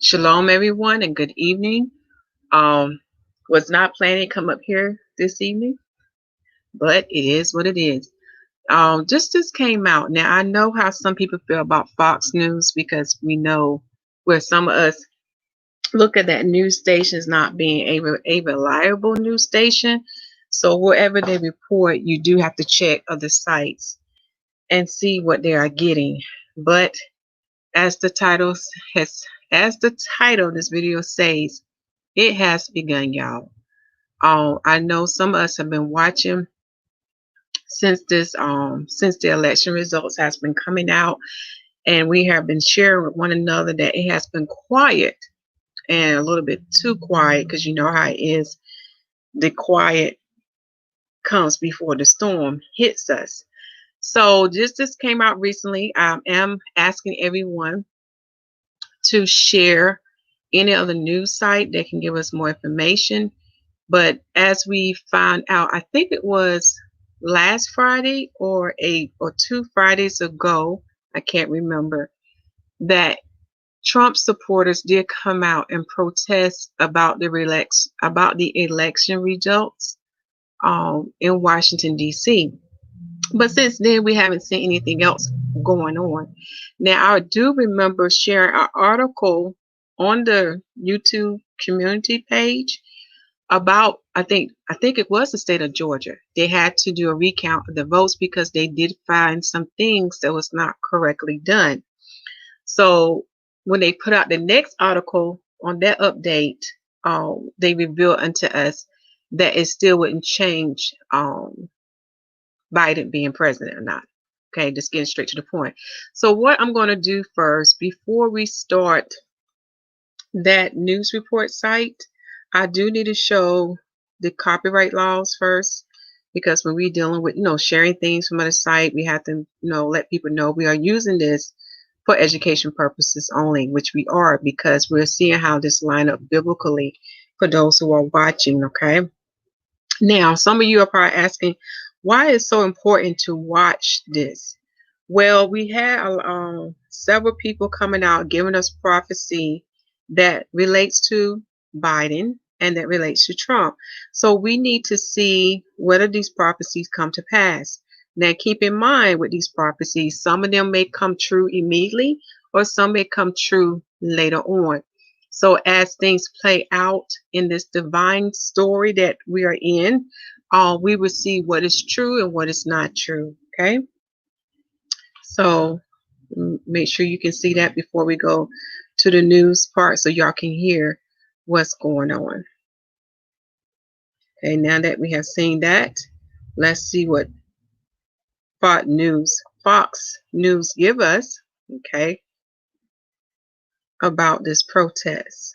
Shalom, everyone, and good evening. Um, was not planning to come up here this evening, but it is what it is. Just this came out. Now I know how some people feel about Fox News because we know where some of us look at that news station as not being a reliable news station. So wherever they report, you do have to check other sites and see what they are getting. But as the title has, as the title of this video says, it has begun, y'all. I know some of us have been watching since the election results has been coming out, and we have been sharing with one another that it has been quiet and a little bit too quiet because you know how it is. The quiet comes before the storm hits us. So just this came out recently. I am asking everyone to share any other news site that can give us more information. But as we found out, I think it was last Friday or 2 Fridays ago, I can't remember, that Trump supporters did come out and protest about the election results in Washington D.C. But since then, we haven't seen anything else going on. Now, I do remember sharing an article on the YouTube community page about I think it was the state of Georgia. They had to do a recount of the votes because they did find some things that was not correctly done. So when they put out the next article on that update, they revealed unto us that it still wouldn't change Biden being president or not. Okay, just getting straight to the point. So what I'm going to do first, before we start that news report site, I do need to show the copyright laws first, because when we're dealing with, sharing things from other site, we have to, let people know we are using this for education purposes only, which we are, because we're seeing how this line up biblically for those who are watching. Okay. Now, some of you are probably asking, why is it so important to watch this? Well, we had several people coming out giving us prophecy that relates to Biden and that relates to Trump. So we need to see whether these prophecies come to pass. Now, keep in mind with these prophecies, some of them may come true immediately or some may come true later on. So as things play out in this divine story that we are in, we will see what is true and what is not true. Okay. So make sure you can see that before we go to the news part so y'all can hear what's going on. Okay, now that we have seen that, let's see what Fox News give us, okay, about this protest.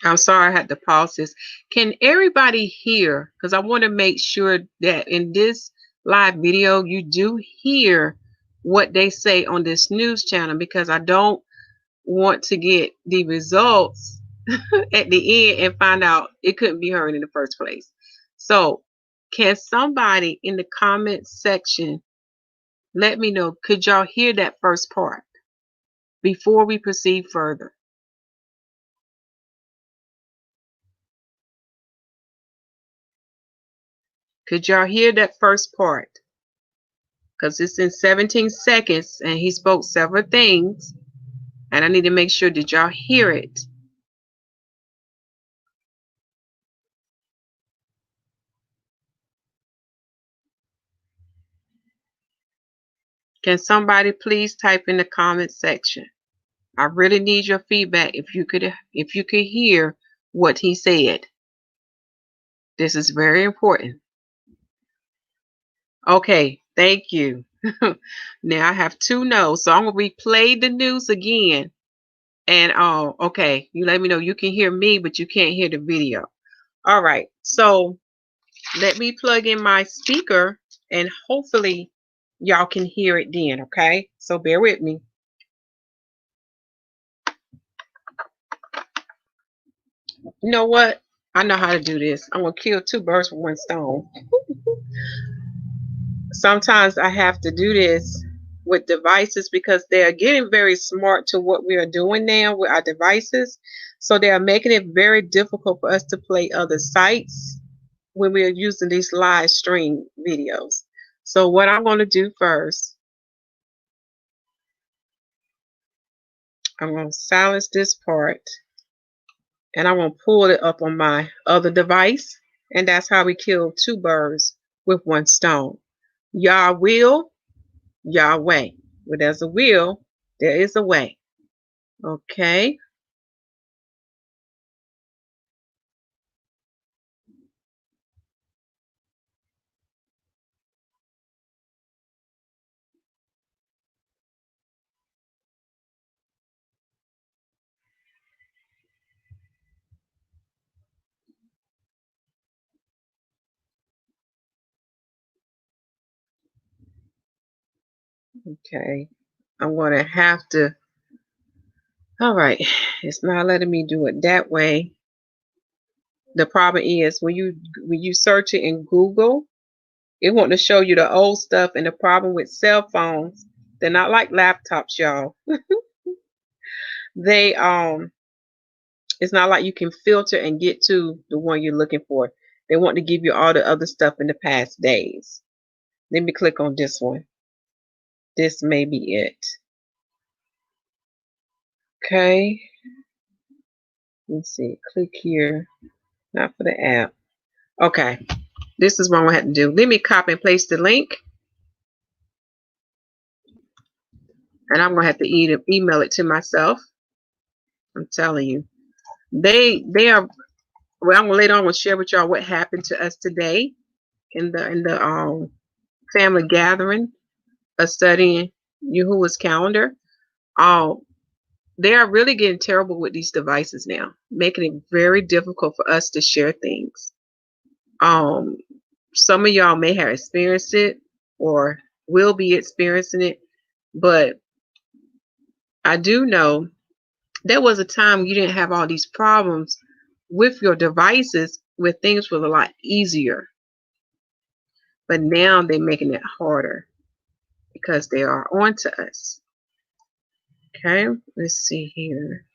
I'm sorry I had to pause this. Can everybody hear? Because I want to make sure that in this live video, you do hear what they say on this news channel, because I don't want to get the results at the end and find out it couldn't be heard in the first place. So can somebody in the comment section let me know, could y'all hear that first part before we proceed further? Could y'all hear that first part? Because it's in 17 seconds and he spoke several things, and I need to make sure, did y'all hear it? Can somebody please type in the comment section? I really need your feedback if you could hear what he said. This is very important. Okay, thank you. Now I have 2 no's, so I'm gonna replay the news again. And okay, you let me know you can hear me, but you can't hear the video. All right, so let me plug in my speaker and hopefully y'all can hear it then, okay? So bear with me. You know what? I know how to do this. I'm going to kill two birds with one stone. Sometimes I have to do this with devices because they are getting very smart to what we are doing now with our devices. So they are making it very difficult for us to play other sites when we are using these live stream videos. So what I'm going to do first, I'm going to silence this part and I'm going to pull it up on my other device. And that's how we kill two birds with one stone. YAH will, Yahweh. Where there's a will, there is a way. Okay. Okay. I'm going to have to. All right. It's not letting me do it that way. The problem is when you search it in Google, it wants to show you the old stuff. And the problem with cell phones, they're not like laptops, y'all. They it's not like you can filter and get to the one you're looking for. They want to give you all the other stuff in the past days. Let me click on this one. This may be it. Okay. Let's see. Click here. Not for the app. Okay. This is what I'm going to have to do. Let me copy and paste the link. And I'm going to have to email it to myself. I'm telling you. They are, well, I'm going to later on share with y'all what happened to us today in the family gathering of studying Yahuwah's calendar. They are really getting terrible with these devices now, making it very difficult for us to share things. Some of y'all may have experienced it or will be experiencing it, but I do know there was a time you didn't have all these problems with your devices where things were a lot easier. But now they're making it harder because they are onto us. Okay, let's see here.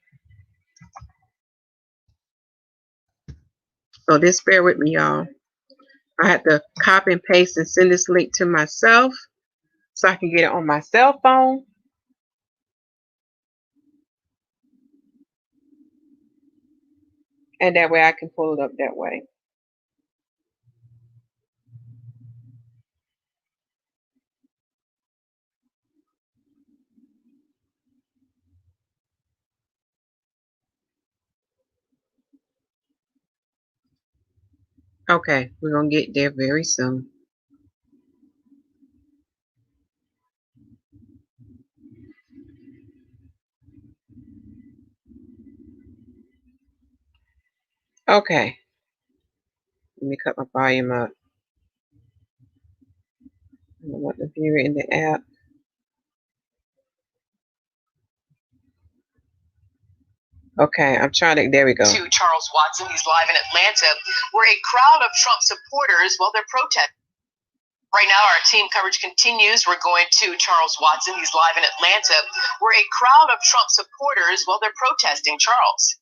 So just bear with me, y'all. I had to copy and paste and send this link to myself so I can get it on my cell phone. And that way I can pull it up that way. Okay, we're going to get there very soon. Okay. Let me cut my volume up. I don't want to view it in the app. Okay, I'm trying to, there we go. To Charles Watson, he's live in Atlanta, where a crowd of Trump supporters, well, they're protesting. Right now, our team coverage continues. We're going to Charles Watson, he's live in Atlanta, where a crowd of Trump supporters, well, they're protesting. Charles.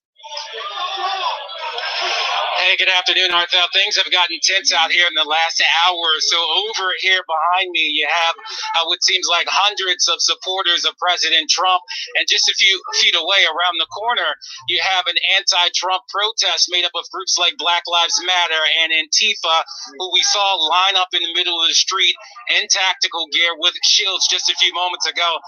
Hey, good afternoon, Hartzell. Things have gotten tense out here in the last hour or so. Over here behind me, you have what seems like hundreds of supporters of President Trump. And just a few feet away around the corner, you have an anti-Trump protest made up of groups like Black Lives Matter and Antifa, who we saw line up in the middle of the street in tactical gear with shields just a few moments ago.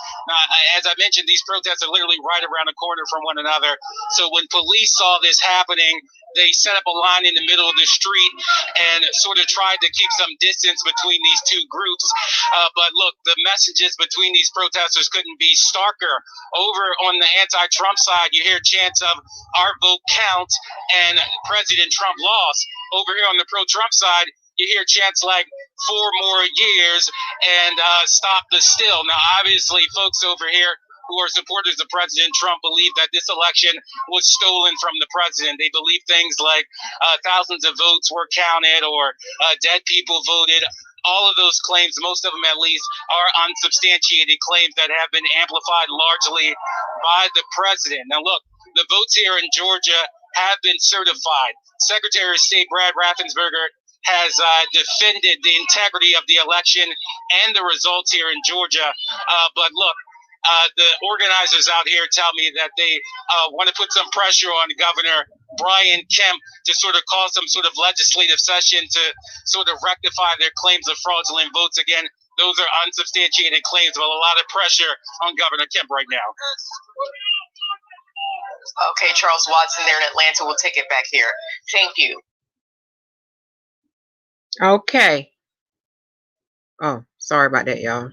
As I mentioned, these protests are literally right around the corner from one another. So when police saw this happening, they set up a line in the middle of the street and sort of tried to keep some distance between these two groups. But look, the messages between these protesters couldn't be starker. Over on the anti-Trump side, you hear chants of "Our vote counts" and "President Trump lost." Over here on the pro-Trump side, you hear chants like 4 more years and stop the steal. Now, obviously, folks over here who are supporters of President Trump believe that this election was stolen from the president. They believe things like thousands of votes were counted or dead people voted. All of those claims, most of them at least, are unsubstantiated claims that have been amplified largely by the president. Now, look, the votes here in Georgia have been certified. Secretary of State Brad Raffensperger has defended the integrity of the election and the results here in Georgia. But look, the organizers out here tell me that they want to put some pressure on Governor Brian Kemp to sort of call some sort of legislative session to sort of rectify their claims of fraudulent votes. Again, those are unsubstantiated claims, but a lot of pressure on Governor Kemp right now. Okay, Charles Watson there in Atlanta. We'll take it back here. Thank you. Okay. Oh, sorry about that, y'all.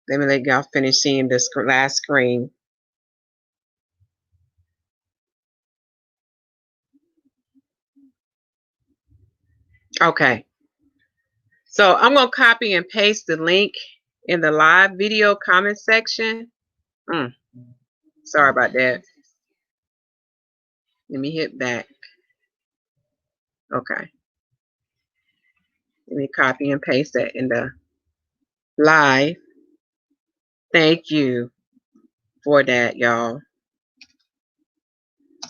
Let me let y'all finish seeing this last screen. Okay. So I'm going to copy and paste the link in the live video comment section. Sorry about that. Let me hit back. Okay. Let me copy and paste that in the live. Thank you for that, y'all.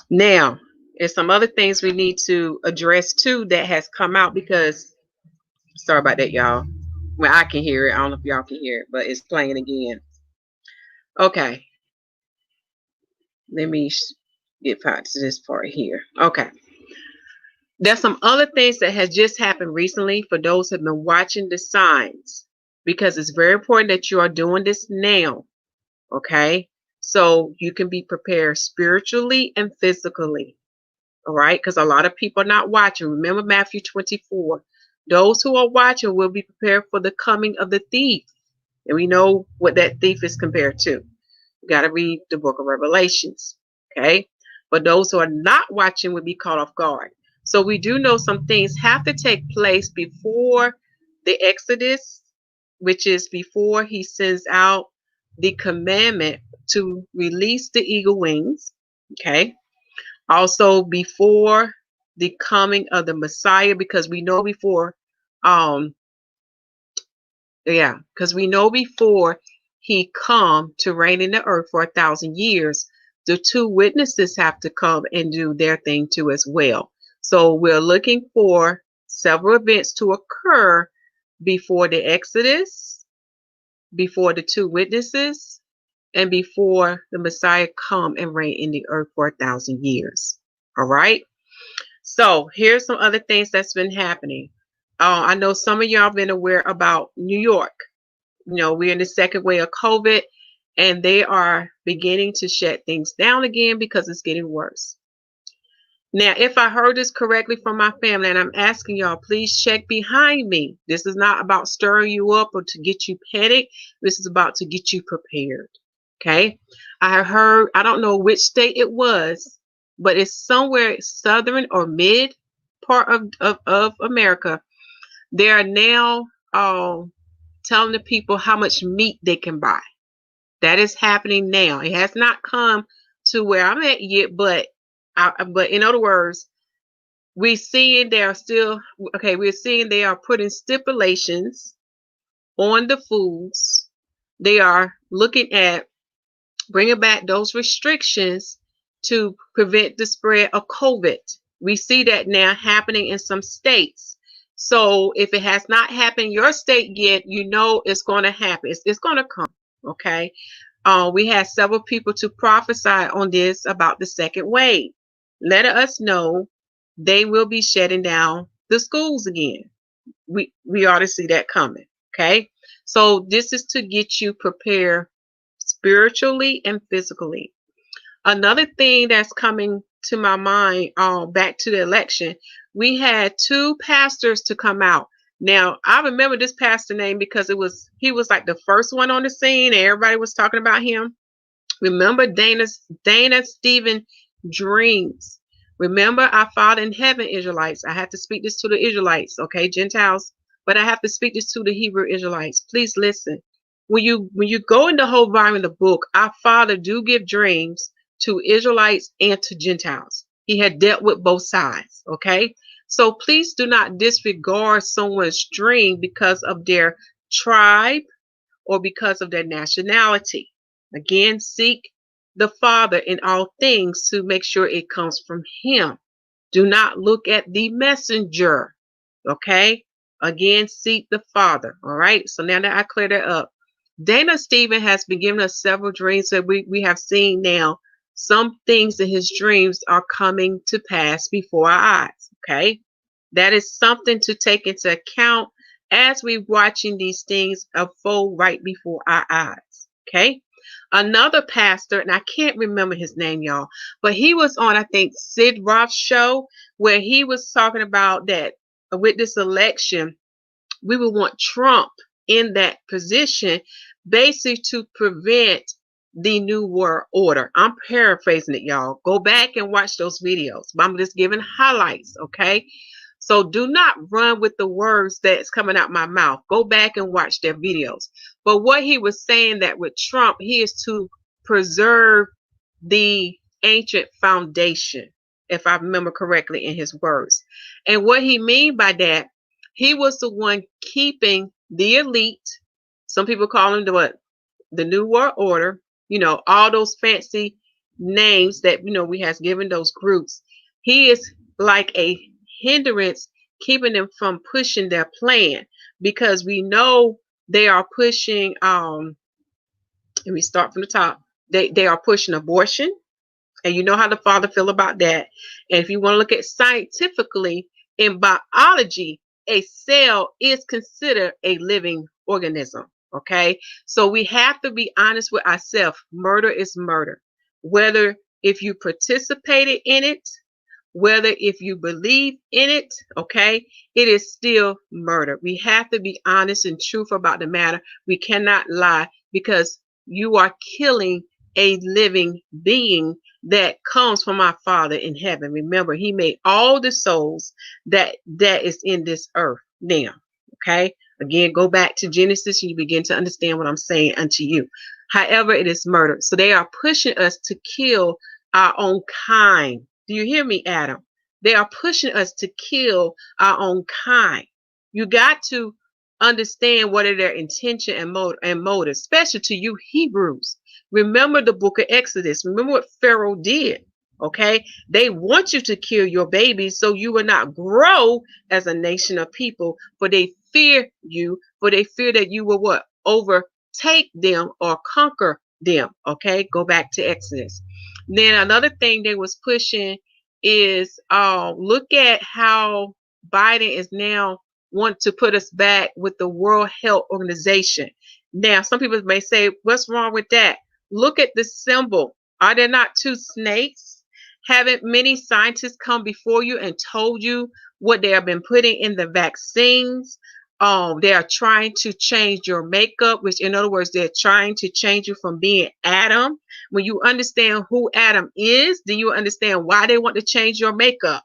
Now, there's some other things we need to address too that has come out because, sorry about that, y'all. Well, I can hear it. I don't know if y'all can hear it, but it's playing again. Okay. Let me get back to this part here. Okay. There's some other things that has just happened recently for those who have been watching the signs, because it's very important that you are doing this now. Okay. So you can be prepared spiritually and physically. All right. Because a lot of people are not watching. Remember Matthew 24. Those who are watching will be prepared for the coming of the thief. And we know what that thief is compared to. You got to read the book of Revelations. Okay. But those who are not watching will be caught off guard. So we do know some things have to take place before the Exodus, which is before he sends out the commandment to release the eagle wings. Okay. Also before the coming of the Messiah, because we know before, because we know before he come to reign in the earth for 1,000 years, the 2 witnesses have to come and do their thing too as well. So we're looking for several events to occur before the Exodus, before the 2 witnesses, and before the Messiah come and reign in the earth for 1,000 years. All right. So here's some other things that's been happening. I know some of y'all been aware about New York. You know, we're in the second wave of COVID, and they are beginning to shut things down again because it's getting worse. Now, if I heard this correctly from my family, and I'm asking y'all, please check behind me. This is not about stirring you up or to get you panicked. This is about to get you prepared. Okay. I heard, I don't know which state it was, but it's somewhere southern or mid part of America. They are now telling the people how much meat they can buy. That is happening now. It has not come to where I'm at yet, but in other words, we're seeing they are still, okay, we're seeing they are putting stipulations on the foods. They are looking at bringing back those restrictions to prevent the spread of COVID. We see that now happening in some states. So if it has not happened in your state yet, you know it's going to happen. It's going to come, okay? We had several people to prophesy on this about the second wave, letting us know they will be shutting down the schools again. We ought to see that coming, okay? So this is to get you prepared spiritually and physically. Another thing that's coming to my mind, back to the election, we had 2 pastors to come out. Now, I remember this pastor name because he was like the first one on the scene and everybody was talking about him. Remember Dana Stephen Dreams. Remember our Father in heaven, Israelites. I have to speak this to the Israelites, okay, Gentiles, but I have to speak this to the Hebrew Israelites. Please listen. When you go in the whole volume of the book, our Father do give dreams to Israelites and to Gentiles. He had dealt with both sides, okay? So please do not disregard someone's dream because of their tribe or because of their nationality. Again, seek the Father in all things to make sure it comes from Him. Do not look at the messenger. Okay? Again, seek the Father. All right? So now that I cleared that up, Dana Stephen has been giving us several dreams that we have seen now. Some things in his dreams are coming to pass before our eyes. Okay? That is something to take into account as we're watching these things unfold right before our eyes. Okay? Another pastor, and I can't remember his name, y'all, but he was on, I think, Sid Roth's show where he was talking about that with this election, we would want Trump in that position basically to prevent the New World Order. I'm paraphrasing it, y'all. Go back and watch those videos. But I'm just giving highlights, okay? So do not run with the words that's coming out my mouth. Go back and watch their videos. But what he was saying that with Trump, he is to preserve the ancient foundation, if I remember correctly in his words. And what he mean by that, he was the one keeping the elite. Some people call him the New World Order, all those fancy names that, we has given those groups. He is like a hindrance keeping them from pushing their plan, because we know they are pushing, let me start from the top. They are pushing abortion, and you know how the Father feel about that. And if you want to look at scientifically, in biology, a cell is considered a living organism. Okay, so we have to be honest with ourselves. Murder is murder, whether if you participated in it, whether if you believe in it, okay, it is still murder. We have to be honest and truthful about the matter. We cannot lie, because you are killing a living being that comes from our Father in heaven. Remember, He made all the souls that is in this earth now. Okay, again, go back to Genesis and you begin to understand what I'm saying unto you. However, it is murder. So they are pushing us to kill our own kind. Do you hear me, Adam? They are pushing us to kill our own kind. You got to understand what are their intention and motive, especially to you Hebrews. Remember the book of Exodus. Remember what Pharaoh did. Okay, they want you to kill your babies so you will not grow as a nation of people, for they fear you, for they fear that you will what? Overtake them or conquer them. Okay, go back to Exodus. Then another thing they was pushing is look at how Biden is now want to put us back with the World Health Organization. Now, some people may say, what's wrong with that? Look at the symbol. Are there not two snakes? Haven't many scientists come before you and told you what they have been putting in the vaccines? They are trying to change your makeup, which in other words, they're trying to change you from being Adam. When you understand who Adam is, then you understand why they want to change your makeup.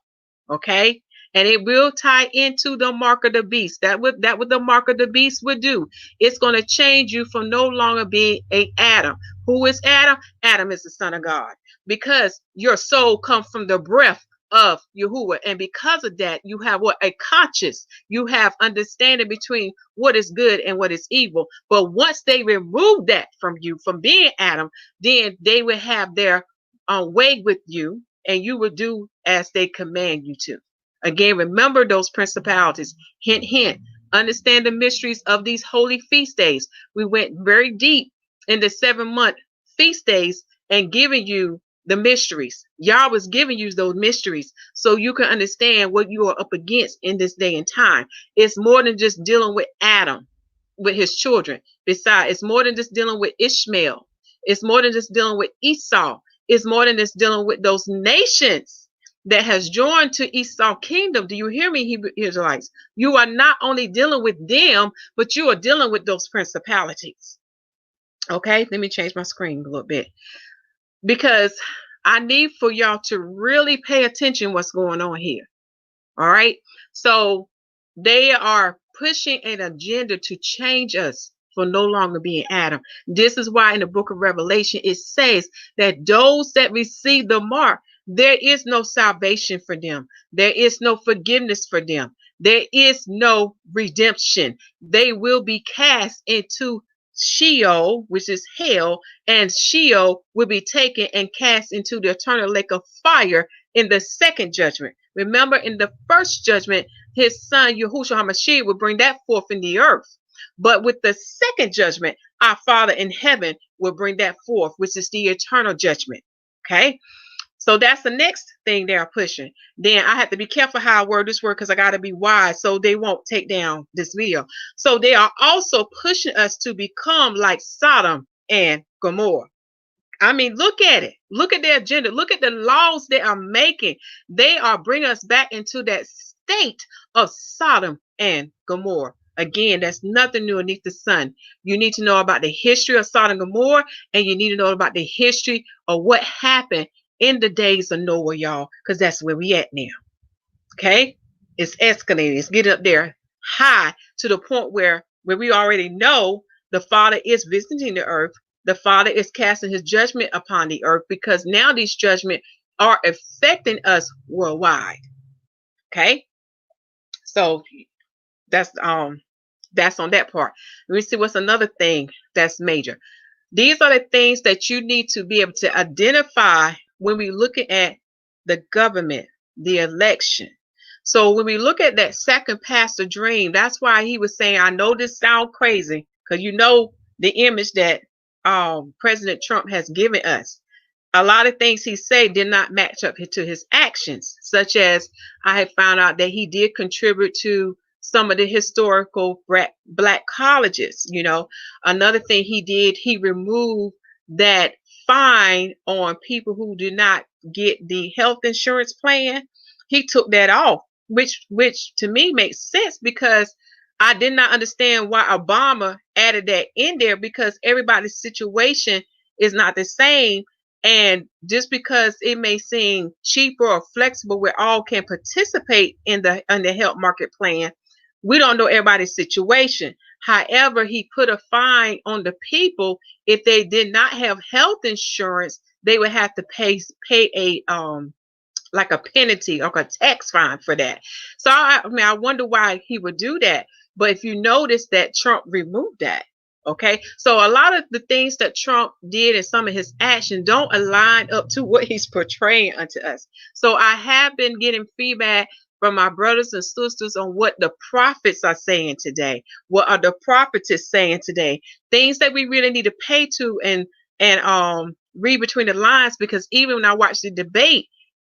Okay. And it will tie into the mark of the beast. That what the mark of the beast would do. It's going to change you from no longer being a Adam. Who is Adam? Adam is the Son of God. Because your soul comes from the breath of Yahuwah. And because of that, you have what? A conscience. You have understanding between what is good and what is evil. But once they remove that from you, from being Adam, then they will have their way with you, and you will do as they command you to. Again, remember those principalities. Hint, hint. Understand the mysteries of these holy feast days. We went very deep in the 7-month feast days and giving you the mysteries. Yah was giving you those mysteries so you can understand what you are up against in this day and time. It's more than just dealing with Adam, with his children. Besides, it's more than just dealing with Ishmael. It's more than just dealing with Esau. It's more than just dealing with those nations that has joined to Esau's kingdom. Do you hear me, Hebrew Israelites? You are not only dealing with them, but you are dealing with those principalities. Okay, let me change my screen a little bit, because I need for y'all to really pay attention what's going on here. All right. So they are pushing an agenda to change us for no longer being Adam. This is why in the book of Revelation it says that those that receive the mark, there is no salvation for them. There is no forgiveness for them. There is no redemption. They will be cast into Sheol, which is hell, and Sheol will be taken and cast into the eternal lake of fire in the second judgment. Remember, in the first judgment, his son Yahusha'The Messiah will bring that forth in the earth. But with the second judgment, our Father in heaven will bring that forth, which is the eternal judgment. Okay? So that's the next thing they are pushing. Then I have to be careful how I word this word because I got to be wise so they won't take down this video. So they are also pushing us to become like Sodom and Gomorrah. I mean, look at it. Look at their agenda. Look at the laws they are making. They are bringing us back into that state of Sodom and Gomorrah. Again, that's nothing new beneath the sun. You need to know about the history of Sodom and Gomorrah, and you need to know about the history of what happened in the days of Noah, y'all, because that's where we at now. Okay? It's escalating. It's getting up there high to the point where we already know the Father is visiting the earth. The Father is casting his judgment upon the earth because now these judgments are affecting us worldwide. Okay? So that's on that part. Let me see what's another thing that's major. These are the things that you need to be able to identify when we're looking at the government, the election. So when we look at that second pastor dream, that's why he was saying, I know this sounds crazy, because you know the image that President Trump has given us. A lot of things he said did not match up to his actions, such as I had found out that he did contribute to some of the historical black colleges. You know, another thing he did, he removed that fine on people who did not get the health insurance plan. He took that off, which to me makes sense because I did not understand why Obama added that in there, because everybody's situation is not the same. And just because it may seem cheaper or flexible where all can participate in the health market plan, we don't know everybody's situation. However, he put a fine on the people. If they did not have health insurance, they would have to pay a like a penalty or a tax fine for that. So I wonder why he would do that. But if you notice that Trump removed that. Okay, so a lot of the things that Trump did and some of his actions don't align up to what he's portraying unto us. So I have been getting feedback from my brothers and sisters on what the prophets are saying today. What are the prophetess saying today? Things that we really need to pay to and read between the lines, because even when I watched the debate,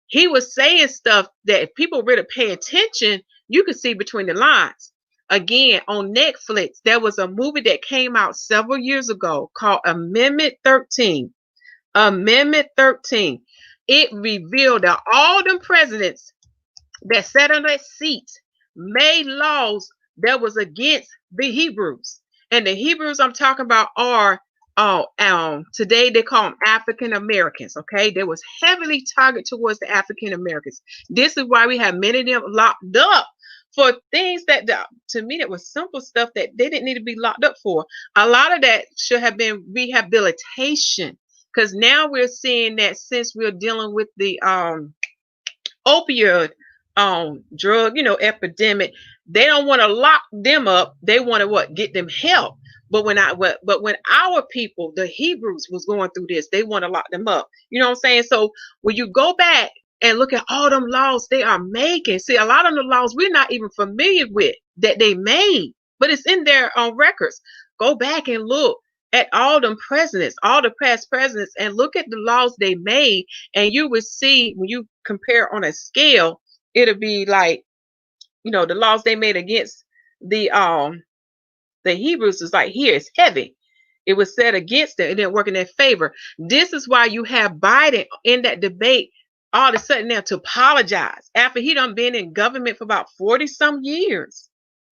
he was saying stuff that if people really pay attention, you could see between the lines. Again, on Netflix, there was a movie that came out several years ago called Amendment 13. Amendment 13. It revealed that all them presidents that sat on that seat made laws that was against the Hebrews. And the Hebrews I'm talking about are today they call them African Americans. Okay, they was heavily targeted towards the African Americans. This is why we have many of them locked up for things that to me that was simple stuff that they didn't need to be locked up for. A lot of that should have been rehabilitation, because now we're seeing that since we're dealing with the opioid drug epidemic, they don't want to lock them up. They want to get them help. But when our people, the Hebrews, was going through this, they want to lock them up. You know what I'm saying? So when you go back and look at all them laws they are making, see, a lot of the laws we're not even familiar with that they made, but it's in their records. Go back and look at all them presidents, all the past presidents, and look at the laws they made, and you will see when you compare on a scale, it'll be like, the laws they made against the Hebrews is like, here it's heavy. It was said against them. It didn't work in their favor. This is why you have Biden in that debate all of a sudden now to apologize after he done been in government for about 40 some years.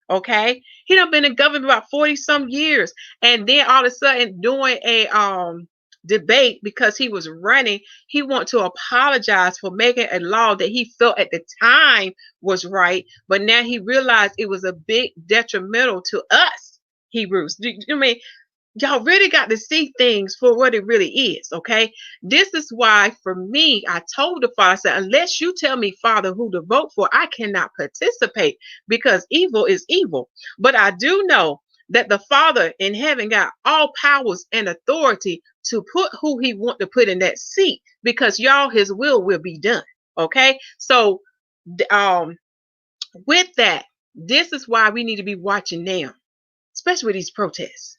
Okay, he done been in government about 40 some years, and then all of a sudden doing a debate because he was running. He wanted to apologize for making a law that he felt at the time was right, but now he realized it was a big detrimental to us Hebrews. I mean, y'all really got to see things for what it really is, okay? This is why, for me, I told the Father, I said, unless you tell me, Father, who to vote for, I cannot participate, because evil is evil. But I do know that the Father in heaven got all powers and authority to put who he want to put in that seat, because y'all, his will be done, okay? So with that, this is why we need to be watching now, especially with these protests.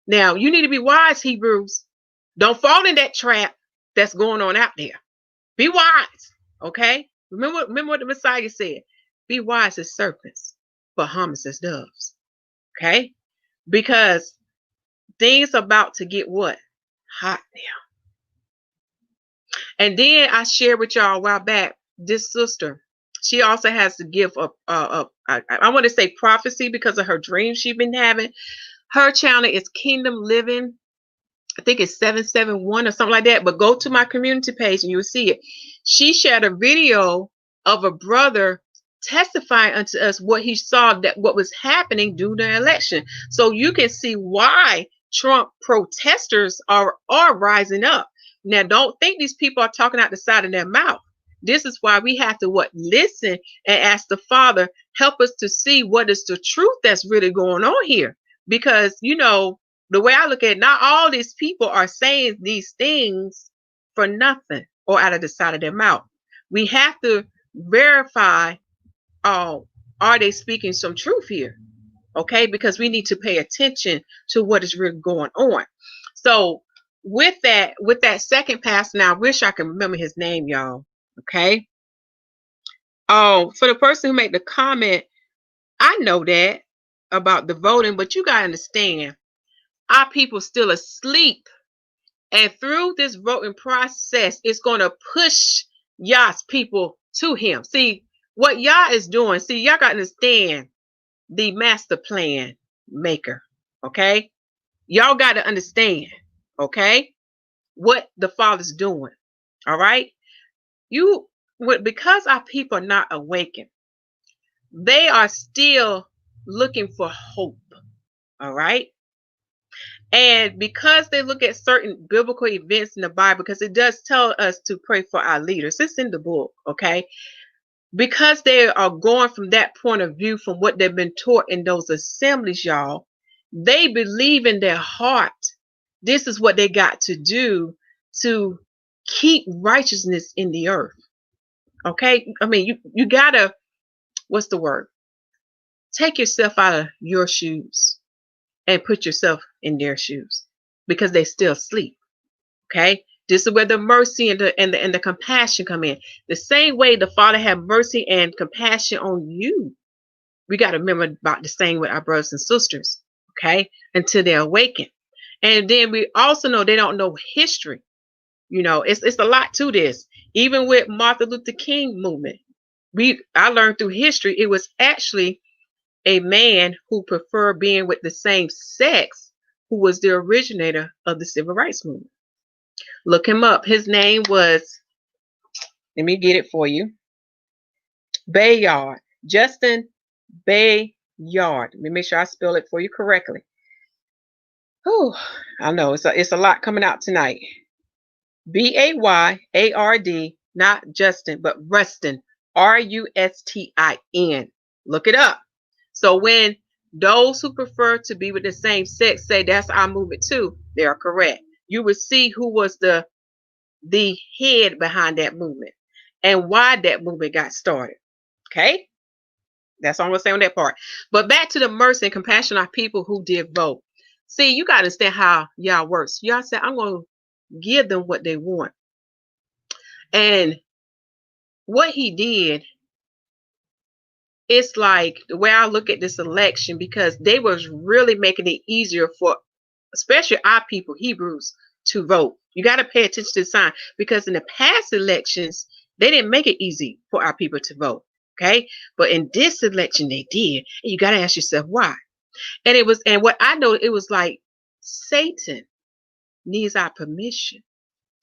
Now, you need to be wise, Hebrews. Don't fall in that trap that's going on out there. Be wise, okay? Remember what the Messiah said. Be wise as serpents, but harmless as doves, okay? Because things are about to get what? Hot now. And then I shared with y'all a while back, this sister, she also has the gift of, I want to say prophecy because of her dreams she's been having. Her channel is Kingdom Living. I think it's 771 or something like that. But go to my community page and you'll see it. She shared a video of a brother testifying unto us what he saw, that what was happening during the election. So you can see why Trump protesters are rising up. Now, don't think these people are talking out the side of their mouth. This is why we have to listen and ask the Father, help us to see what is the truth that's really going on here. Because, you know, the way I look at it, not all these people are saying these things for nothing or out of the side of their mouth. We have to verify, are they speaking some truth here? Okay, because we need to pay attention to what is really going on. So with that second pastor, now I wish I could remember his name, y'all. Okay. Oh, for the person who made the comment, I know that about the voting, but you gotta understand, our people still asleep, and through this voting process, it's gonna push Yah's people to him. See what Yah is doing. See, y'all gotta understand the master plan maker. Okay, y'all gotta understand. Okay, what the Father's doing. All right, because our people are not awakened, they are still looking for hope. All right. And because they look at certain biblical events in the Bible, because it does tell us to pray for our leaders, it's in the book, okay? Because they are going from that point of view, from what they've been taught in those assemblies, y'all, they believe in their heart this is what they got to do to keep righteousness in the earth. Okay? I mean, you gotta, what's the word? Take yourself out of your shoes and put yourself in their shoes, because they still sleep. Okay, this is where the mercy and the compassion come in. The same way the Father had mercy and compassion on you, we got to remember about the same with our brothers and sisters. Okay, until they awaken. And then we also know they don't know history. You know, it's a lot to this. Even with Martin Luther King movement, I learned through history it was actually a man who preferred being with the same sex who was the originator of the civil rights movement. Look him up. His name was, let me get it for you, Bayard. Justin Bayard. Let me make sure I spell it for you correctly. Oh, I know it's a lot coming out tonight. Bayard, not Justin, but Rustin. Rustin. Look it up. So when those who prefer to be with the same sex say that's our movement too, they are correct. You will see who was the head behind that movement and why that movement got started. Okay? That's all I'm going to say on that part. But back to the mercy and compassion of people who did vote. See, you got to understand how Yah works. Yah said, I'm going to give them what they want. And what he did, it's like the way I look at this election, because they was really making it easier for especially our people, Hebrews, to vote. You got to pay attention to the sign, because in the past elections, they didn't make it easy for our people to vote. Okay. But in this election, they did. And you got to ask yourself why. And what I know, it was like Satan needs our permission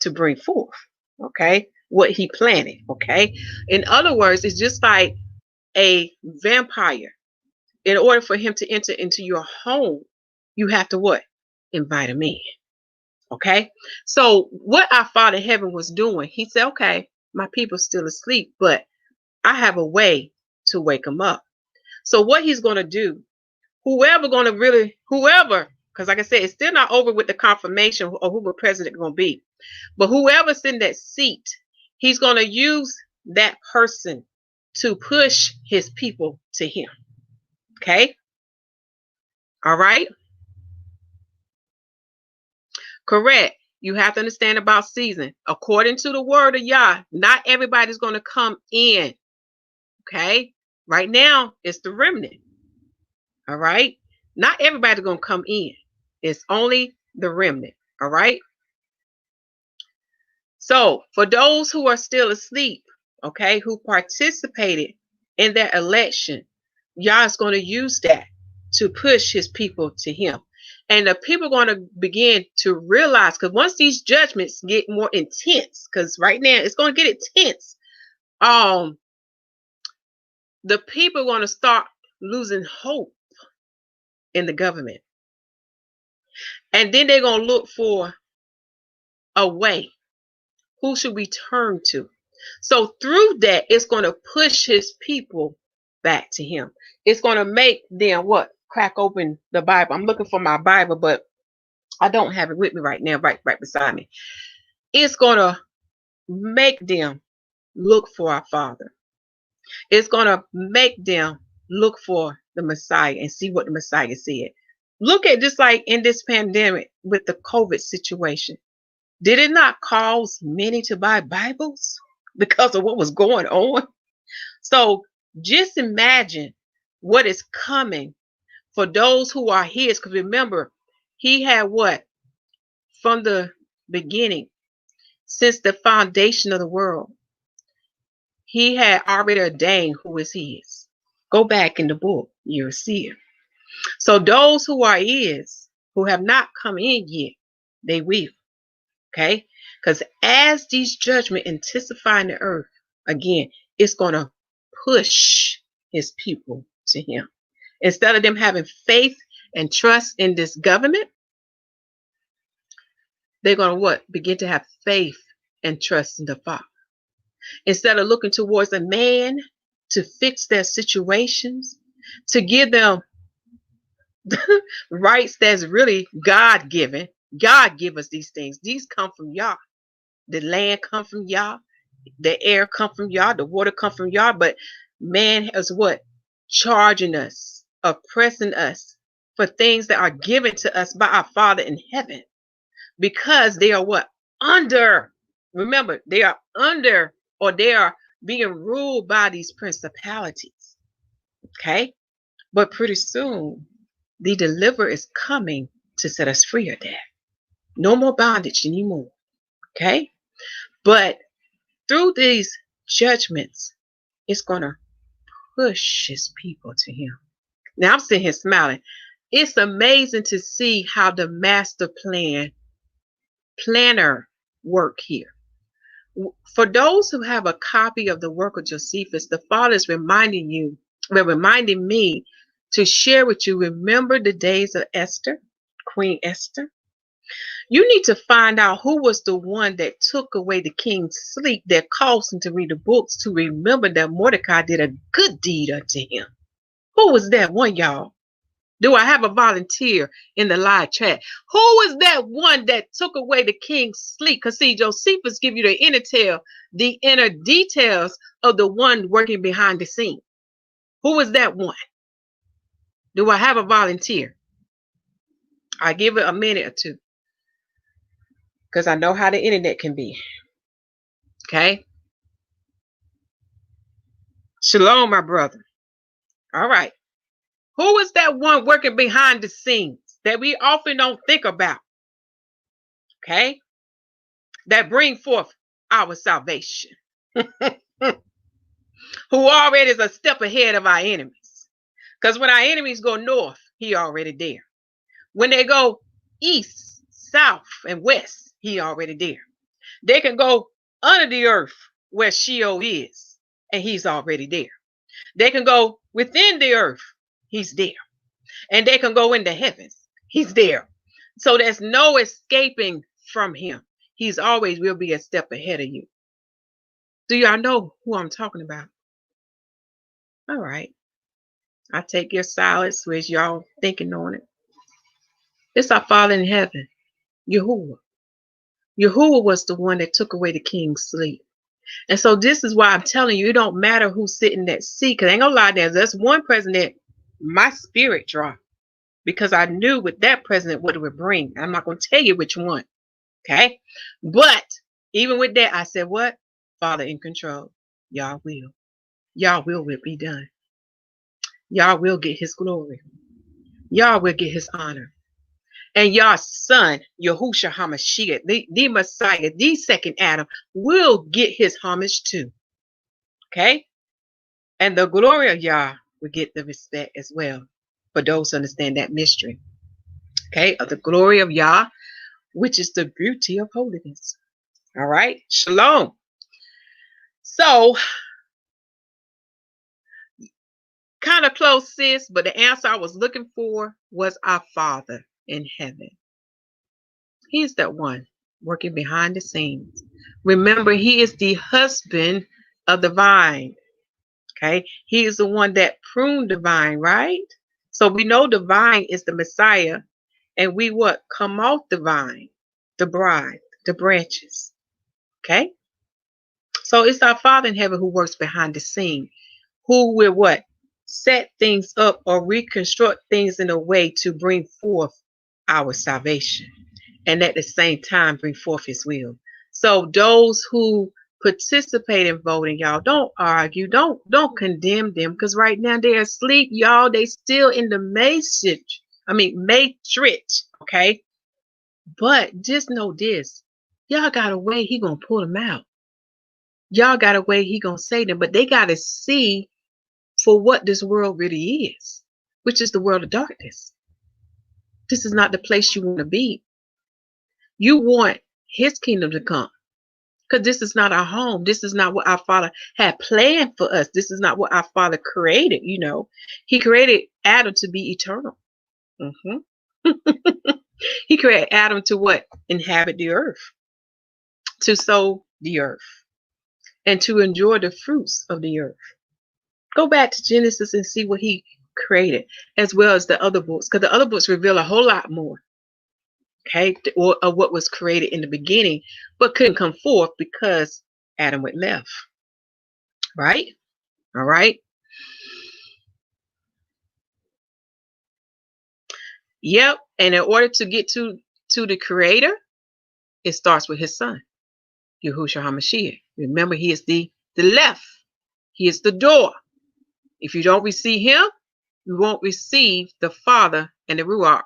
to bring forth, okay, what he planted, okay? In other words, it's just like a vampire. In order for him to enter into your home, you have to what? Invite him in, okay? So what our Father in heaven was doing, he said, okay, my people's still asleep, but I have a way to wake them up. So what he's going to do, whoever, because like I said, it's still not over with the confirmation of who the president going to be. But whoever's in that seat, he's going to use that person to push his people to him. Okay? All right? Correct. You have to understand about season. According to the word of Yah, not everybody's going to come in. Okay? Right now, it's the remnant. All right? Not everybody's going to come in. It's only the remnant. All right? So, for those who are still asleep, okay, who participated in that election, Yah is going to use that to push his people to him. And the people are going to begin to realize, because once these judgments get more intense, because right now it's going to get intense, the people are going to start losing hope in the government. And then they're going to look for a way. Who should we turn to? So through that, it's going to push his people back to him. It's going to make them what? Crack open the Bible. I'm looking for my Bible, but I don't have it with me right now, right beside me. It's going to make them look for our Father. It's going to make them look for the Messiah and see what the Messiah said. Look at just like in this pandemic with the COVID situation. Did it not cause many to buy Bibles because of what was going on? So just imagine what is coming for those who are his. Because remember, he had what? From the beginning, since the foundation of the world, he had already ordained who is his. Go back in the book, you'll see it. So those who are his, who have not come in yet, they will. Okay? Because as these judgments intensify in the earth, again, it's going to push his people to him. Instead of them having faith and trust in this government, they're going to what? Begin to have faith and trust in the Father. Instead of looking towards a man to fix their situations, to give them rights that's really God-given. God give us these things. These come from Yah. The land come from Yah. The air come from Yah. The water come from Yah. But man has what? Charging us, oppressing us for things that are given to us by our Father in heaven. Because they are what? Under. Remember, they are under, or they are being ruled by these principalities. Okay? But pretty soon, the deliverer is coming to set us free of that. No more bondage anymore. Okay? But through these judgments, it's going to push his people to him. Now, I'm sitting here smiling. It's amazing to see how the master planner work here. For those who have a copy of the work of Josephus, the Father is reminding me to share with you. Remember the days of Esther, Queen Esther? You need to find out who was the one that took away the king's sleep, that caused him to read the books, to remember that Mordecai did a good deed unto him. Who was that one, y'all? Do I have a volunteer in the live chat? Who was that one that took away the king's sleep? Because see, Josephus give you the inner details of the one working behind the scene. Who was that one? Do I have a volunteer? I give it a minute or two, because I know how the internet can be. Okay? Shalom, my brother. All right. Who is that one working behind the scenes that we often don't think about? Okay? That bring forth our salvation. Who already is a step ahead of our enemies. Because when our enemies go north, he already there. When they go east, south and west, he already there. They can go under the earth where Sheol is, and he's already there. They can go within the earth, he's there. And they can go in the heavens, he's there. So there's no escaping from him. He's always will be a step ahead of you. Do y'all know who I'm talking about? All right. I take your silence as y'all thinking on it. It's our Father in heaven, Yahuwah. Yahuwah was the one that took away the king's sleep. And so this is why I'm telling you, it don't matter who's sitting in that seat. Because I ain't gonna lie, there's one president, my spirit dropped. Because I knew with that president what it would bring. I'm not going to tell you which one. Okay? But even with that, I said, what? Father in control. YAH will. YAH will be done. YAH will get his glory. YAH will get his honor. And YAH's son, Yahusha'The Messiah, the Messiah, the second Adam, will get his homage too. Okay? And the glory of YAH will get the respect as well. For those who understand that mystery. Okay? Of the glory of YAH, which is the beauty of holiness. All right? Shalom. So, kind of close, sis, but the answer I was looking for was our Father in heaven. He's that one working behind the scenes. Remember, he is the husband of the vine. Okay? He is the one that pruned the vine, right? So we know the vine is the Messiah, and we what? Come off the vine, the bride, the branches. Okay? So it's our Father in heaven who works behind the scene, who will what? Set things up or reconstruct things in a way to bring forth our salvation, and at the same time bring forth his will. So those who participate in voting, y'all, don't argue, don't condemn them, because right now they're asleep, y'all. They still in the matrix, okay? But just know this, y'all got a way he gonna pull them out. Y'all got a way he gonna say them, but they gotta see for what this world really is, which is the world of darkness. This is not the place you want to be. You want his kingdom to come, because this is not our home. This is not what our Father had planned for us. This is not what our Father created. You know, he created Adam to be eternal. He created Adam to what? Inhabit the earth, to sow the earth, and to enjoy the fruits of the earth. Go back to Genesis and see what he created, as well as the other books, because the other books reveal a whole lot more, okay, of what was created in the beginning, but couldn't come forth because Adam went left. Right? All right. Yep. And in order to get to the Creator, it starts with his son, Yahusha'The Messiah. Remember, he is the left. He is the door. If you don't receive him, you won't receive the Father and the Ruach.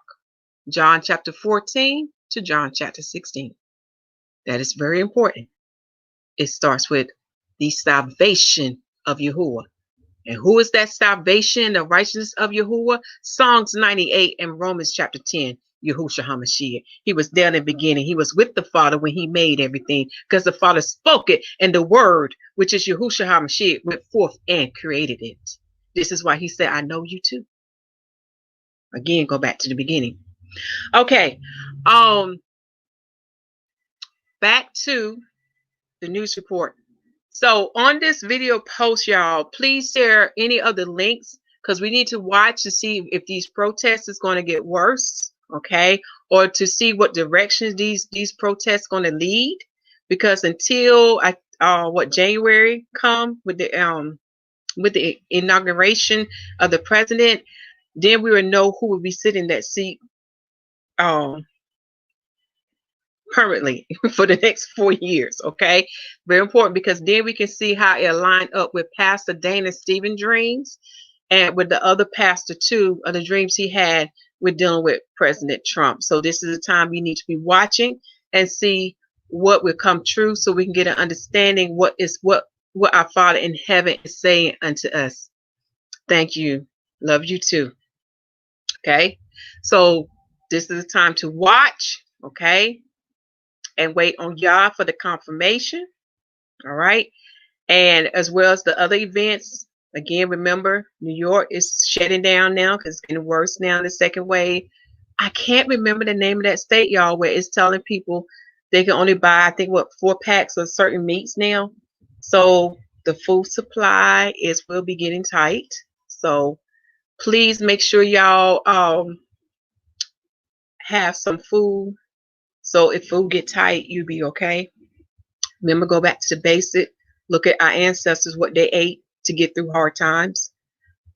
John chapter 14 to John chapter 16. That is very important. It starts with the salvation of Yahuwah. And who is that salvation, the righteousness of Yahuwah? Psalms 98 and Romans chapter 10, Yahusha'The Messiah. He was there in the beginning. He was with the Father when he made everything, because the Father spoke it, and the word, which is Yahusha'The Messiah, went forth and created it. This is why he said, I know you too. Again, go back to the beginning. Okay. Back to the news report. So on this video post, y'all, please share any of the links, because we need to watch to see if these protests is going to get worse, okay, or to see what directions these protests going to lead, because until January come with the inauguration of the president, then we will know who will be sitting in that seat permanently for the next 4 years. Okay, very important, because then we can see how it aligned up with Pastor Dana Stephen dreams, and with the other pastor too, of the dreams he had with dealing with President Trump. So this is a time you need to be watching and see what will come true, so we can get an understanding what our Father in heaven is saying unto us. Thank you. Love you too. Okay, so this is the time to watch. okay? And wait on YAH for the confirmation, all right? And as well as the other events. Again, remember, New York is shutting down now because it's getting worse now in the second wave. I can't remember the name of that state, y'all, where it's telling people they can only buy, I think, what, 4 packs of certain meats now. So the food supply will be getting tight. So please make sure y'all have some food. So if food get tight, you'll be okay. Remember, go back to the basic. Look at our ancestors, what they ate to get through hard times.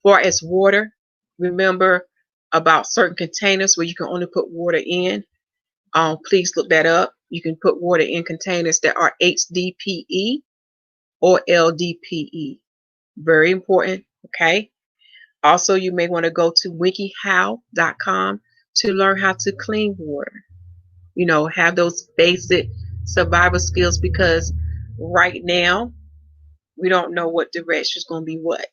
Far as water, remember about certain containers where you can only put water in. Please look that up. You can put water in containers that are HDPE or LDPE. Very important, okay? Also, you may want to go to wikihow.com to learn how to clean water. You know, have those basic survival skills, because right now we don't know what direction is going to be what,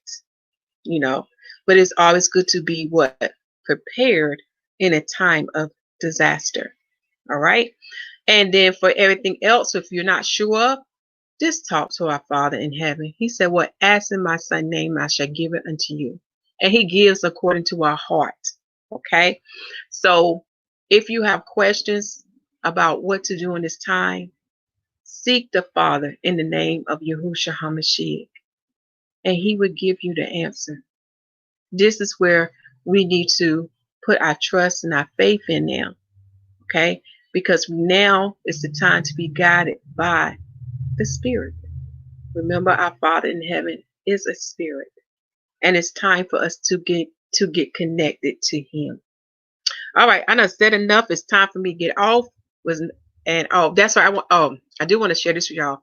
you know. But it's always good to be what? Prepared in a time of disaster. All right. And then for everything else, if you're not sure, just talk to our Father in heaven. He said, "What ask in my Son's name, I shall give it unto you." And He gives according to our heart. Okay. So if you have questions about what to do in this time, seek the Father in the name of Yahusha'The Messiah, and He will give you the answer. This is where we need to put our trust and our faith in now. Okay. Because now is the time to be guided by the Spirit. Remember, our Father in heaven is a spirit, and it's time for us to get connected to Him. All right, I done said enough. It's time for me to get off. That's why I do want to share this with y'all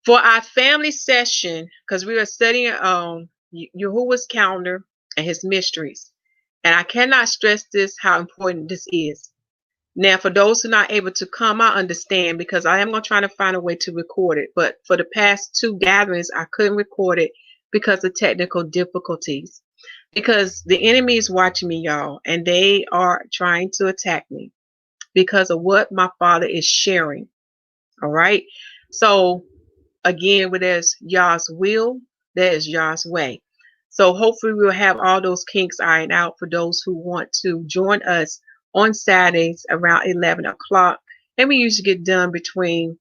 for our family session, because we are studying YAHUAH's calendar and his mysteries, and I cannot stress this how important this is. Now, for those who are not able to come, I understand, because I am going to try to find a way to record it. But for the past 2 gatherings, I couldn't record it because of technical difficulties. Because the enemy is watching me, y'all, and they are trying to attack me because of what my Father is sharing. All right. So again, where there's YAH's will, there's YAH's way. So hopefully we'll have all those kinks ironed out for those who want to join us on Saturdays around 11 o'clock. And we usually get done between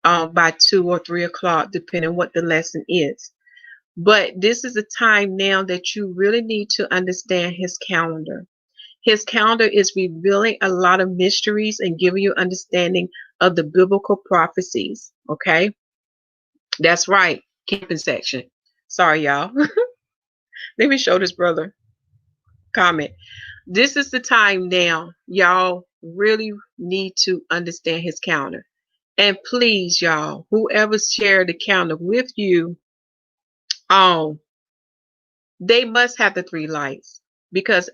by 2 or 3 o'clock, depending on what the lesson is. But this is a time now that you really need to understand his calendar. His calendar is revealing a lot of mysteries and giving you understanding of the biblical prophecies. Okay. That's right. Camping section. Sorry, y'all. Let me show this brother comment. This is the time now. Y'all really need to understand his calendar. And please, y'all, whoever shared the calendar with you, they must have the 3 lights. Because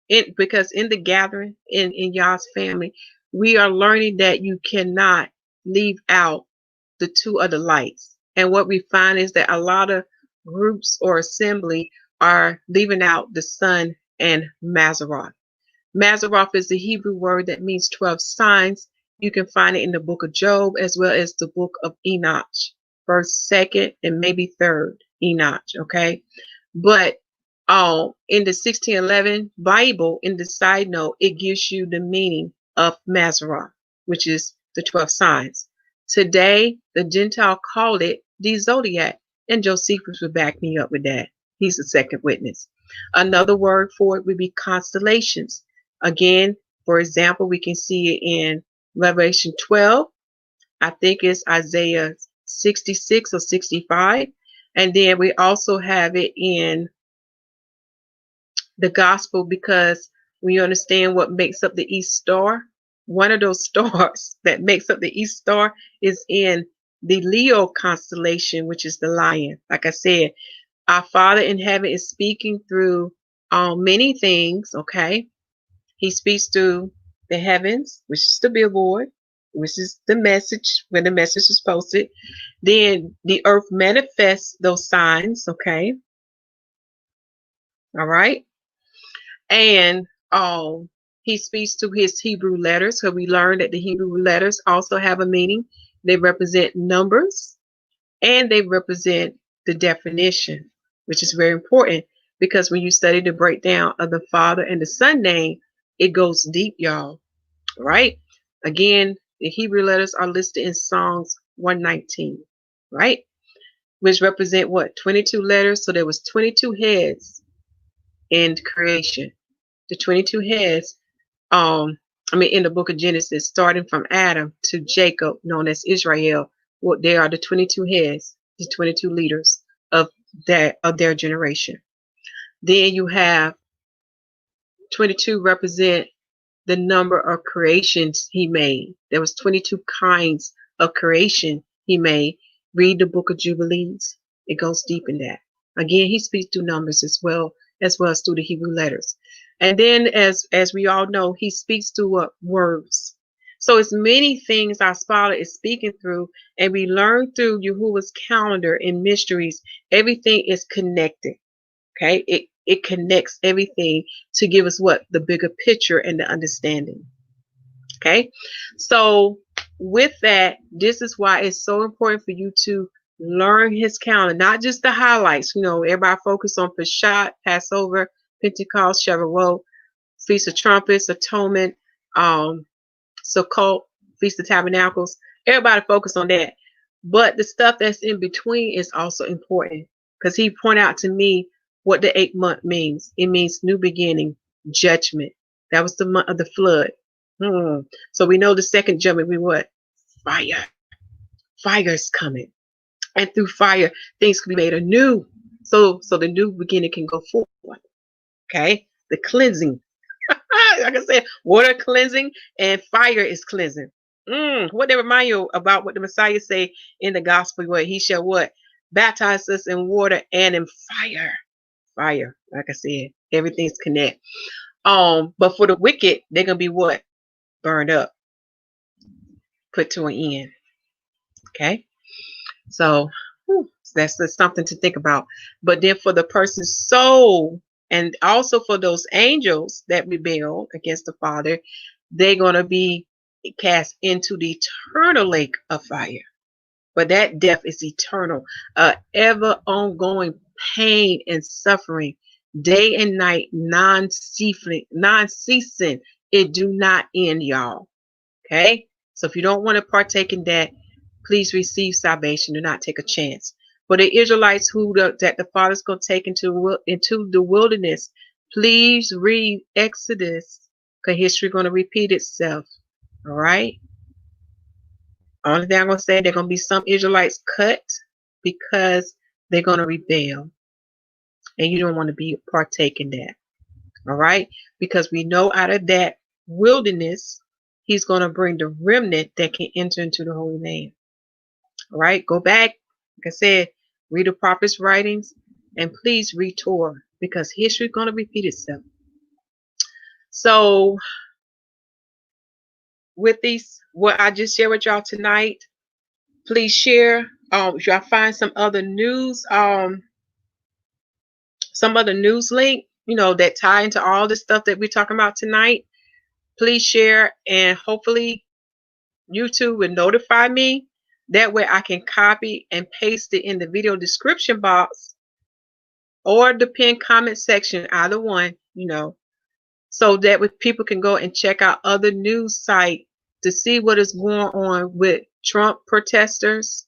in the gathering in y'all's family, we are learning that you cannot leave out the 2 other lights. And what we find is that a lot of groups or assembly are leaving out the sun and Maseroth. Maseroth is the Hebrew word that means 12 signs. You can find it in the book of Job as well as the book of Enoch, first, second, and maybe third Enoch. Okay. But in the 1611 Bible, in the side note, it gives you the meaning of Maseroth, which is the 12 signs. Today, the Gentile called it the zodiac, and Josephus would back me up with that. He's the second witness. Another word for it would be constellations. Again, for example, we can see it in Revelation 12. I think it's Isaiah 66 or 65. And then we also have it in the gospel, because we understand what makes up the East Star. One of those stars that makes up the East Star is in the Leo constellation, which is the lion. Like I said, our Father in heaven is speaking through many things, okay? He speaks through the heavens, which is the billboard, which is the message, when the message is posted. Then the earth manifests those signs, okay? All right. And he speaks through his Hebrew letters. So we learned that the Hebrew letters also have a meaning. They represent numbers and they represent the definition, which is very important because when you study the breakdown of the Father and the Son name, it goes deep, y'all. Right? Again, the Hebrew letters are listed in Psalms 119, right? Which represent what? 22 letters. So there was 22 heads in creation. The 22 heads, in the book of Genesis, starting from Adam to Jacob, known as Israel, they are the 22 heads, the 22 leaders of their generation. Then you have 22 represent the number of creations he made. There was 22 kinds of creation he made. Read the book of Jubilees. It goes deep in that. Again, he speaks through numbers as well as through the Hebrew letters. And then as we all know, he speaks through words. So it's many things our scholar is speaking through, and we learn through YAHUAH's calendar and mysteries. Everything is connected. Okay, it connects everything to give us what? The bigger picture and the understanding. Okay, so with that, this is why it's so important for you to learn his calendar, not just the highlights. You know, everybody focus on Peshat, Passover, Pentecost, Shavuot, Feast of Trumpets, Atonement, Sukkot, Feast of Tabernacles. Everybody focus on that. But the stuff that's in between is also important because he pointed out to me what the 8th month means. It means new beginning, judgment. That was the month of the flood. So we know the second judgment, we what? Fire. Fire is coming. And through fire, things can be made anew. So the new beginning can go forward. Okay? The cleansing. Like I said, water cleansing and fire is cleansing. What they remind you about what the Messiah say in the gospel, what he shall what? Baptize us in water and in fire. Fire, like I said, everything's connect. But for the wicked, they're gonna be what? Burned up, put to an end. Okay, so that's just something to think about. But then for the person's soul, and also for those angels that rebel against the Father, they're gonna be cast into the eternal lake of fire. But that death is eternal, ever ongoing pain and suffering, day and night, non-ceasing. It do not end, y'all. Okay? So if you don't want to partake in that, please receive salvation. Do not take a chance. For the Israelites that the Father's going to take into the wilderness, please read Exodus, because history is going to repeat itself. All right? Only thing I'm going to say, there are going to be some Israelites cut because they're going to rebel. And you don't want to be partake in that. All right? Because we know out of that wilderness, he's going to bring the remnant that can enter into the Holy Name. All right? Go back. Like I said, read the prophet's writings. And please read Torah. Because history is going to repeat itself. So, with these, what I just shared with y'all tonight, please share. If y'all find some other news, link, that tie into all the stuff that we're talking about tonight, please share, and hopefully YouTube will notify me. That way I can copy and paste it in the video description box or the pinned comment section, either one, so that people can go and check out other news sites to see what is going on with Trump protesters,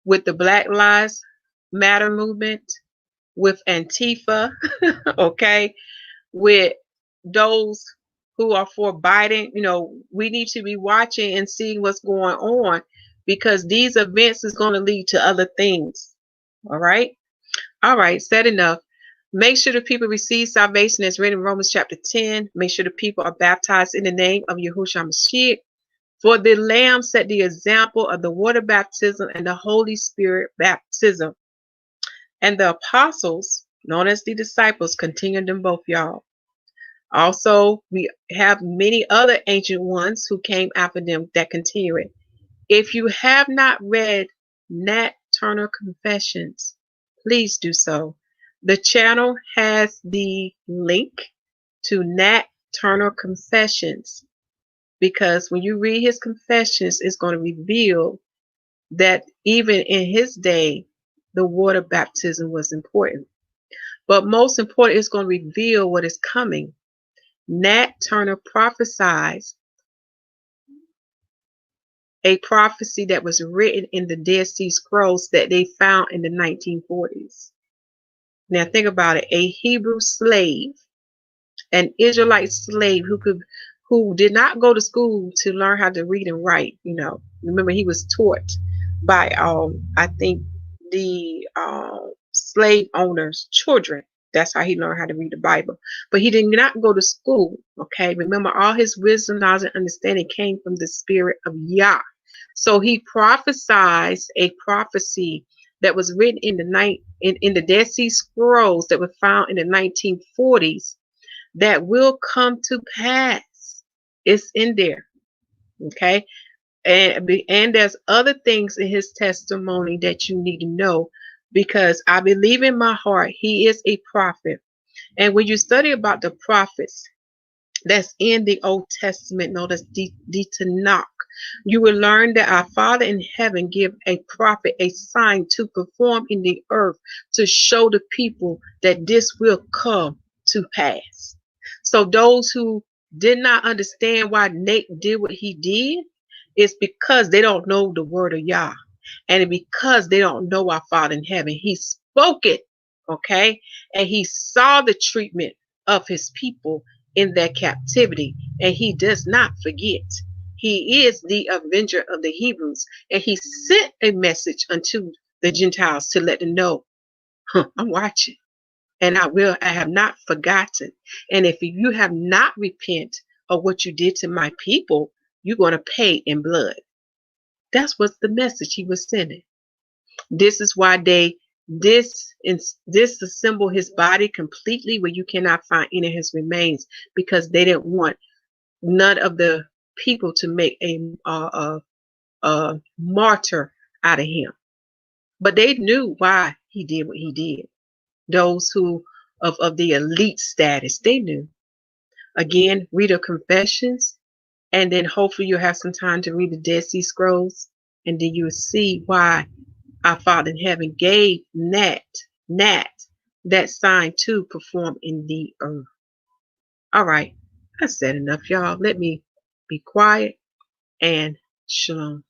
with the Black Lives Matter movement, with Antifa, okay, with those who are for Biden. We need to be watching and seeing what's going on, because these events is going to lead to other things. All right, said enough. Make sure the people receive salvation as written in Romans chapter 10. Make sure the people are baptized in the name of Yahusha'The Messiah. For the Lamb set the example of the water baptism and the Holy Spirit baptism. And the apostles, known as the disciples, continued them both, y'all. Also, we have many other ancient ones who came after them that continue it. If you have not read Nat Turner Confessions, please do so. The channel has the link to Nat Turner Confessions, because when you read his confessions, it's going to reveal that even in his day, the water baptism was important. But most important, it's going to reveal what is coming. Nat Turner prophesies a prophecy that was written in the Dead Sea Scrolls that they found in the 1940s. Now think about it. A Hebrew slave, an Israelite slave who did not go to school to learn how to read and write. Remember, he was taught by I think the slave owner's children. That's how he learned how to read the Bible. But he did not go to school. Okay, remember, all his wisdom, knowledge, and understanding came from the spirit of Yah. So he prophesies a prophecy that was written in the Dead Sea Scrolls that were found in the 1940s that will come to pass. It's in there. Okay. And there's other things in his testimony that you need to know, because I believe in my heart he is a prophet. And when you study about the prophets that's in the Old Testament, known as the Tanakh, you will learn that our Father in heaven give a prophet a sign to perform in the earth to show the people that this will come to pass. So those who did not understand why Nate did what he did, it's because they don't know the word of Yah. And because they don't know our Father in heaven. He spoke it, okay? And he saw the treatment of his people in their captivity. And he does not forget. He is the avenger of the Hebrews. And he sent a message unto the Gentiles to let them know, I'm watching. And I have not forgotten. And if you have not repent of what you did to my people, you're going to pay in blood. That's what's the message he was sending. This is why this assemble his body completely, where you cannot find any of his remains, because they didn't want none of the people to make a martyr out of him. But they knew why he did what he did. Those who of the elite status, they knew. Again, read the confessions, and then hopefully you'll have some time to read the Dead Sea Scrolls, and then you'll see why our Father in heaven gave Nat that sign to perform in the earth. All right, I said enough, y'all. Let me be quiet, and shalom.